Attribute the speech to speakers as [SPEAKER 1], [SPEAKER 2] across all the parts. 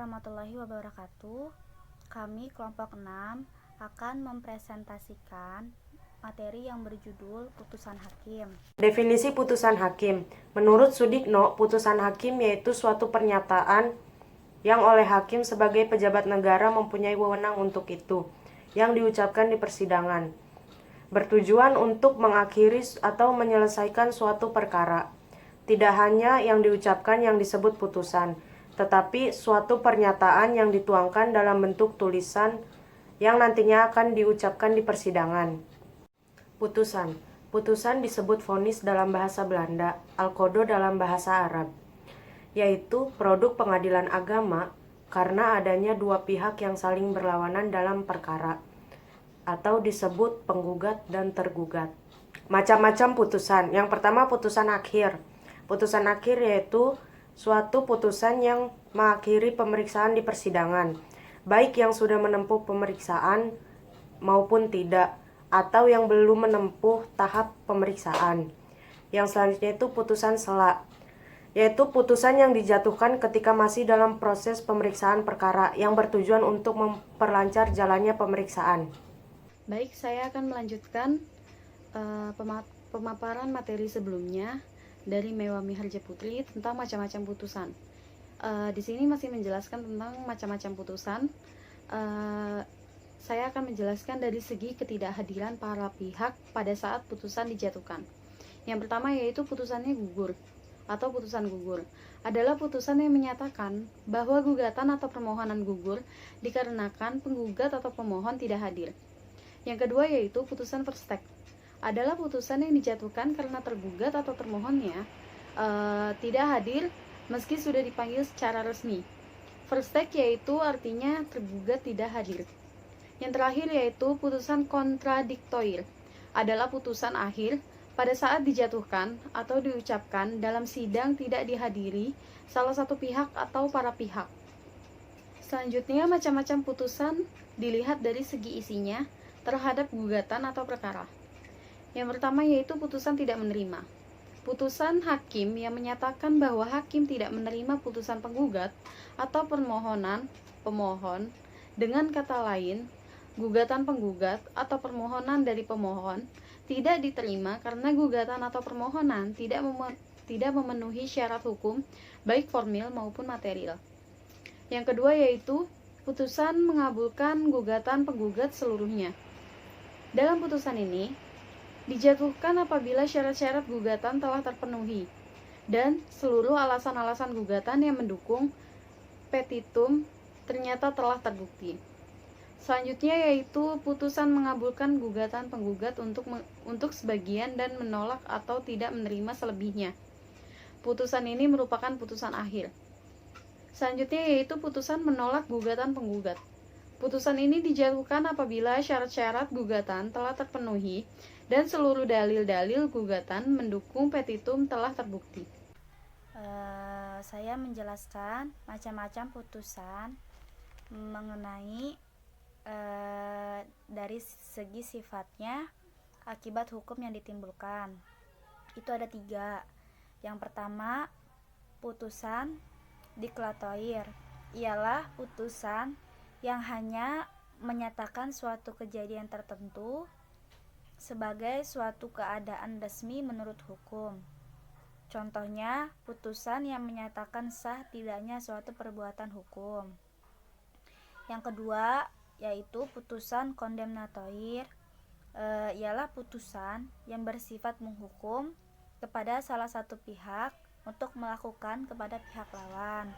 [SPEAKER 1] warahmatullahi wabarakatuh. Kami kelompok 6 akan mempresentasikan materi yang berjudul Putusan Hakim.
[SPEAKER 2] Definisi putusan hakim. Menurut Sudikno, putusan hakim yaitu suatu pernyataan yang oleh hakim sebagai pejabat negara mempunyai wewenang untuk itu, yang diucapkan di persidangan, bertujuan untuk mengakhiri atau menyelesaikan suatu perkara. Tidak hanya yang diucapkan yang disebut putusan, tetapi suatu pernyataan yang dituangkan dalam bentuk tulisan yang nantinya akan diucapkan di persidangan. Putusan. Putusan disebut vonis dalam bahasa Belanda, al-qodo dalam bahasa Arab, yaitu produk pengadilan agama karena adanya dua pihak yang saling berlawanan dalam perkara, atau disebut penggugat dan tergugat. Macam-macam putusan. Yang pertama, putusan akhir. Putusan akhir yaitu suatu putusan yang mengakhiri pemeriksaan di persidangan, baik yang sudah menempuh pemeriksaan maupun tidak, atau yang belum menempuh tahap pemeriksaan. Yang selanjutnya itu putusan sela, yaitu putusan yang dijatuhkan ketika masih dalam proses pemeriksaan perkara yang bertujuan untuk memperlancar jalannya pemeriksaan.
[SPEAKER 1] Baik, saya akan melanjutkan pemaparan materi sebelumnya dari Mewami Harja Putri tentang macam-macam putusan. Di sini masih menjelaskan tentang macam-macam putusan. Saya akan menjelaskan dari segi ketidakhadiran para pihak pada saat putusan dijatuhkan. Yang pertama yaitu putusannya gugur atau putusan gugur. Adalah putusan yang menyatakan bahwa gugatan atau permohonan gugur dikarenakan penggugat atau pemohon tidak hadir. Yang kedua yaitu putusan verstek. Adalah putusan yang dijatuhkan karena tergugat atau termohonnya tidak hadir meski sudah dipanggil secara resmi. Verstek yaitu artinya tergugat tidak hadir. Yang terakhir yaitu putusan kontradiktoir. Adalah putusan akhir pada saat dijatuhkan atau diucapkan dalam sidang tidak dihadiri salah satu pihak atau para pihak. Selanjutnya, macam-macam putusan dilihat dari segi isinya terhadap gugatan atau perkara. Yang pertama yaitu putusan tidak menerima. Putusan hakim yang menyatakan bahwa hakim tidak menerima putusan penggugat atau permohonan pemohon, dengan kata lain, gugatan penggugat atau permohonan dari pemohon tidak diterima karena gugatan atau permohonan tidak memenuhi syarat hukum baik formil maupun material. Yang kedua yaitu putusan mengabulkan gugatan penggugat seluruhnya. Dalam putusan ini dijatuhkan apabila syarat-syarat gugatan telah terpenuhi dan seluruh alasan-alasan gugatan yang mendukung petitum ternyata telah terbukti. Selanjutnya yaitu putusan mengabulkan gugatan penggugat untuk sebagian dan menolak atau tidak menerima selebihnya. Putusan ini merupakan putusan akhir. Selanjutnya yaitu putusan menolak gugatan penggugat. Putusan ini dijatuhkan apabila syarat-syarat gugatan telah terpenuhi dan seluruh dalil-dalil gugatan mendukung petitum telah terbukti.
[SPEAKER 3] Saya menjelaskan macam-macam putusan mengenai dari segi sifatnya, akibat hukum yang ditimbulkan. Itu ada 3. Yang pertama, putusan diklatoir, ialah putusan yang hanya menyatakan suatu kejadian tertentu sebagai suatu keadaan resmi menurut hukum. Contohnya, putusan yang menyatakan sah tidaknya suatu perbuatan hukum. Yang kedua, yaitu putusan kondemnatoir, ialah putusan yang bersifat menghukum kepada salah satu pihak untuk melakukan kepada pihak lawan.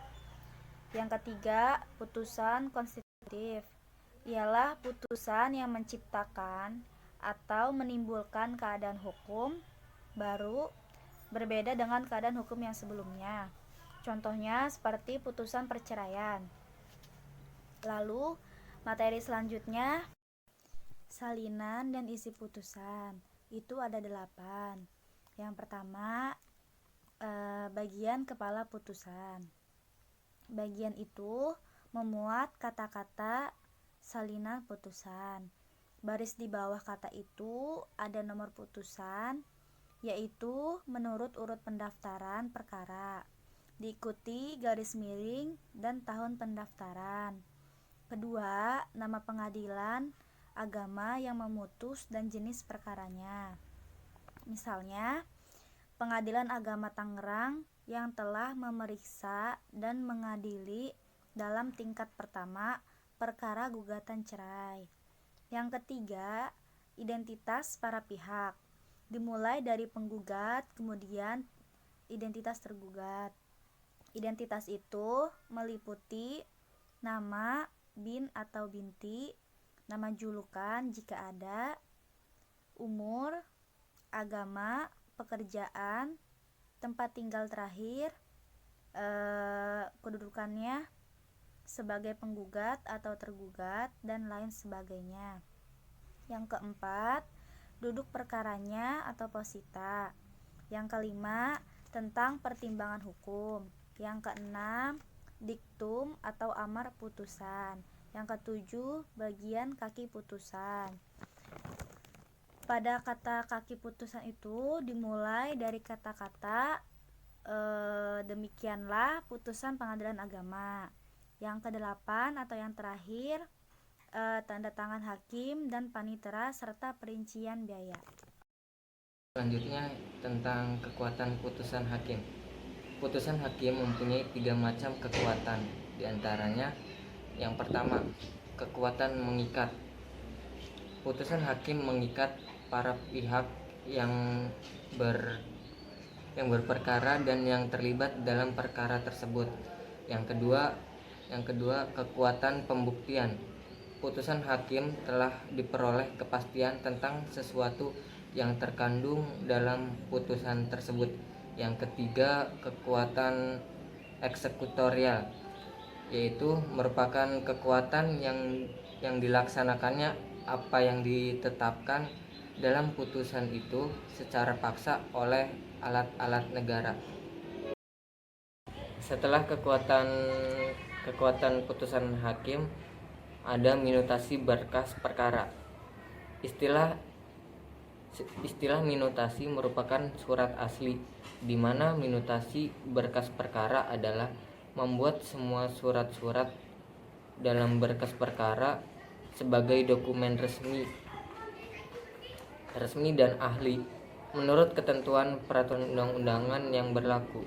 [SPEAKER 3] Yang ketiga, putusan konstitutif, ialah putusan yang menciptakan atau menimbulkan keadaan hukum baru berbeda dengan keadaan hukum yang sebelumnya. Contohnya seperti putusan perceraian. Lalu, materi selanjutnya, salinan dan isi putusan. Itu ada 8. Yang pertama, bagian kepala putusan. Bagian itu memuat kata-kata salinan putusan. Baris di bawah kata itu ada nomor putusan, yaitu menurut urut pendaftaran perkara. diikuti garis miring dan tahun pendaftaran. Kedua, nama pengadilan agama yang memutus dan jenis perkaranya. Misalnya, Pengadilan Agama Tangerang yang telah memeriksa dan mengadili dalam tingkat pertama perkara gugatan cerai. Yang ketiga, identitas para pihak, dimulai dari penggugat, kemudian identitas tergugat. Identitas itu meliputi nama, bin atau binti, nama julukan jika ada, umur, agama, pekerjaan, tempat tinggal terakhir, kedudukannya sebagai penggugat atau tergugat, dan lain sebagainya. Yang keempat, duduk perkaranya atau posita. Yang kelima, tentang pertimbangan hukum. Yang keenam, diktum atau amar putusan. Yang ketujuh, bagian kaki putusan. Pada kata kaki putusan itu dimulai dari kata-kata demikianlah putusan pengadilan agama. Yang kedelapan atau yang terakhir, tanda tangan hakim dan panitera serta perincian biaya.
[SPEAKER 4] Selanjutnya tentang kekuatan putusan hakim. Putusan hakim mempunyai 3 macam kekuatan. Di antaranya, yang pertama, kekuatan mengikat. Putusan hakim mengikat para pihak yang berperkara dan yang terlibat dalam perkara tersebut. Yang kedua, kekuatan pembuktian. Putusan hakim telah diperoleh kepastian tentang sesuatu yang terkandung dalam putusan tersebut. Yang ketiga, kekuatan eksekutorial, yaitu merupakan kekuatan yang dilaksanakannya apa yang ditetapkan dalam putusan itu secara paksa oleh alat-alat negara. Setelah kekuatan putusan hakim, ada minutasi berkas perkara. Istilah minutasi merupakan surat asli, di mana minutasi berkas perkara adalah membuat semua surat-surat dalam berkas perkara sebagai dokumen resmi dan ahli menurut ketentuan peraturan undang-undangan yang berlaku.